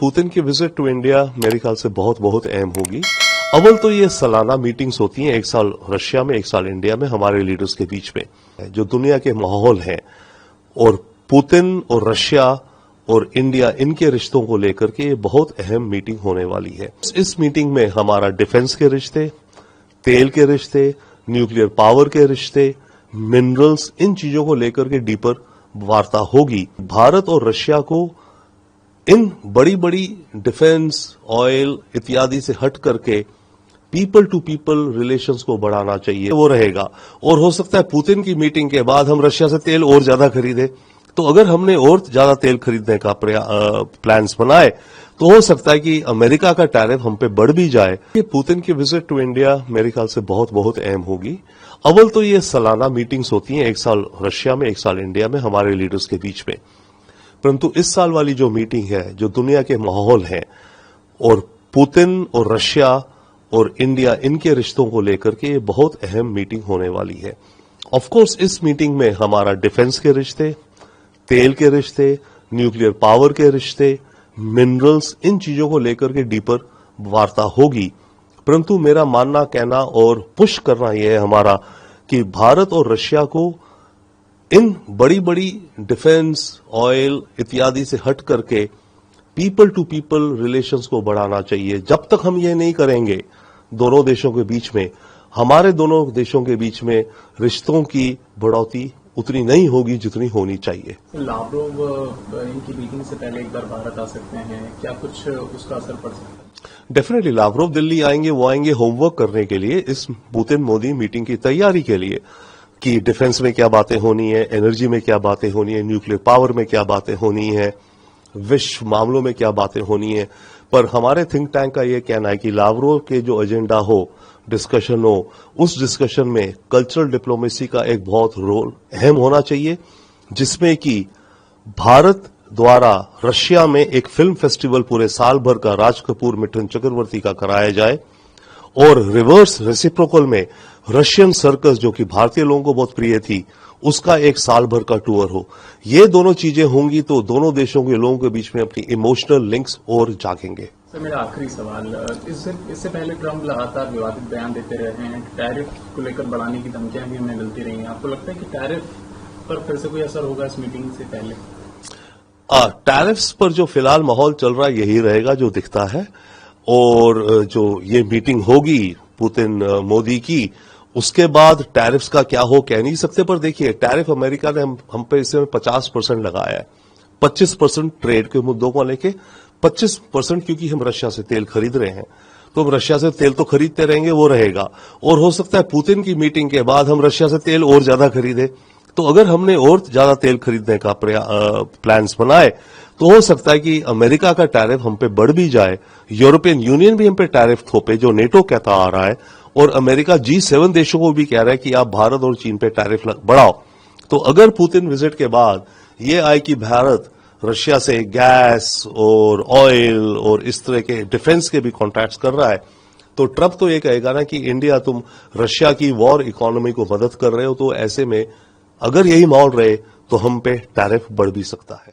Putin की visit to India मेरे ख्याल से बहुत बहुत अहम होगी। अव्वल तो ये सालाना मीटिंग्स होती हैं, एक साल रशिया में, एक साल इंडिया में, हमारे लीडर्स के बीच में। जो दुनिया के माहौल हैं और पुतिन और रशिया और इंडिया, इनके रिश्तों को लेकर के ये बहुत अहम मीटिंग होने वाली है। इस मीटिंग में हमारा डिफेंस के रिश्ते, तेल के रिश्ते, न्यूक्लियर पावर के रिश्ते, मिनरल्स, इन चीजों को लेकर के डीपर वार्ता होगी। भारत और रशिया को इन बड़ी बड़ी डिफेंस, ऑयल इत्यादि से हट करके पीपल टू पीपल रिलेशंस को बढ़ाना चाहिए, वो रहेगा। और हो सकता है पुतिन की मीटिंग के बाद हम रशिया से तेल और ज्यादा खरीदे। तो अगर हमने और ज्यादा तेल खरीदने का प्लान्स बनाए तो हो सकता है कि अमेरिका का टैरिफ हम पे बढ़ भी जाए। ये पुतिन की विजिट टू इंडिया मेरे ख्याल से बहुत बहुत अहम होगी। अव्वल तो ये सालाना मीटिंग्स होती हैं, एक साल रशिया में, एक साल इंडिया में, हमारे लीडर्स के बीच में। परंतु इस साल वाली जो मीटिंग है, जो दुनिया के माहौल हैं और पुतिन और रशिया और इंडिया, इनके रिश्तों को लेकर के ये बहुत अहम मीटिंग होने वाली है। ऑफ कोर्स इस मीटिंग में हमारा डिफेंस के रिश्ते, तेल के रिश्ते, न्यूक्लियर पावर के रिश्ते, मिनरल्स, इन चीजों को लेकर के डीपर वार्ता होगी। परंतु मेरा मानना, कहना और पुश करना यह है हमारा कि भारत और रशिया को इन बड़ी बड़ी डिफेंस, ऑयल इत्यादि से हट करके पीपल टू पीपल रिलेशंस को बढ़ाना चाहिए। जब तक हम ये नहीं करेंगे दोनों देशों के बीच में, हमारे दोनों देशों के बीच में रिश्तों की बढ़ोतरी उतनी नहीं होगी जितनी होनी चाहिए। लावरोव इनकी मीटिंग से पहले एक बार भारत आ सकते हैं, क्या कुछ उसका असर पड़ सकता है? डेफिनेटली लावरोव दिल्ली आएंगे, वो आएंगे होमवर्क करने के लिए, इस पुतिन मोदी मीटिंग की तैयारी के लिए, कि डिफेंस में क्या बातें होनी है, एनर्जी में क्या बातें होनी है, न्यूक्लियर पावर में क्या बातें होनी है, विश्व मामलों में क्या बातें होनी है। पर हमारे थिंक टैंक का यह कहना है कि लावरोव के जो एजेंडा हो, डिस्कशन हो, उस डिस्कशन में कल्चरल डिप्लोमेसी का एक बहुत रोल अहम होना चाहिए, जिसमें कि भारत द्वारा रशिया में एक फिल्म फेस्टिवल पूरे साल भर का राज कपूर, मिठुन चक्रवर्ती का कराया जाए और रिवर्स रेसिप्रोकल में रशियन सर्कस, जो कि भारतीय लोगों को बहुत प्रिय थी, उसका एक साल भर का टूर हो। ये दोनों चीजें होंगी तो दोनों देशों के लोगों के बीच में अपनी इमोशनल लिंक्स और जागेंगे। सर, मेरा आखिरी सवाल, इससे पहले ट्रंप लगातार विवादित बयान देते रहे हैं, टैरिफ को लेकर बढ़ाने की धमकियां भी हमें मिलती रही हैं। आपको लगता है कि टैरिफ पर फिर से कोई असर होगा इस मीटिंग से पहले? टैरिफ्स पर जो फिलहाल माहौल चल रहा है यही रहेगा जो दिखता है। और जो ये मीटिंग होगी पुतिन मोदी की, उसके बाद टैरिफ्स का क्या हो कह नहीं सकते। पर देखिए, टैरिफ अमेरिका ने हम पे इस समय 50% लगाया है। 25% ट्रेड के मुद्दों को लेके, 25% क्योंकि हम रशिया से तेल खरीद रहे हैं, तो हम रशिया से तेल तो खरीदते रहेंगे, वो रहेगा। और हो सकता है पुतिन की मीटिंग के बाद हम रशिया से तेल और ज्यादा खरीदे। तो अगर हमने और ज्यादा तेल खरीदने का प्लान्स बनाए तो हो सकता है कि अमेरिका का टैरिफ हम पे बढ़ भी जाए, यूरोपियन यूनियन भी हम पे टैरिफ थोपे, जो नेटो कहता आ रहा है, और अमेरिका G7 देशों को भी कह रहा है कि आप भारत और चीन पे टैरिफ बढ़ाओ। तो अगर पुतिन विजिट के बाद ये आए कि भारत रशिया से गैस और ऑयल और इस तरह के डिफेंस के भी कॉन्ट्रैक्ट्स कर रहा है, तो ट्रंप तो ये कहेगा ना कि इंडिया, तुम रशिया की वॉर इकोनॉमी को मदद कर रहे हो। तो ऐसे में अगर यही माहौल रहे तो हम पे टैरिफ बढ़ भी सकता है।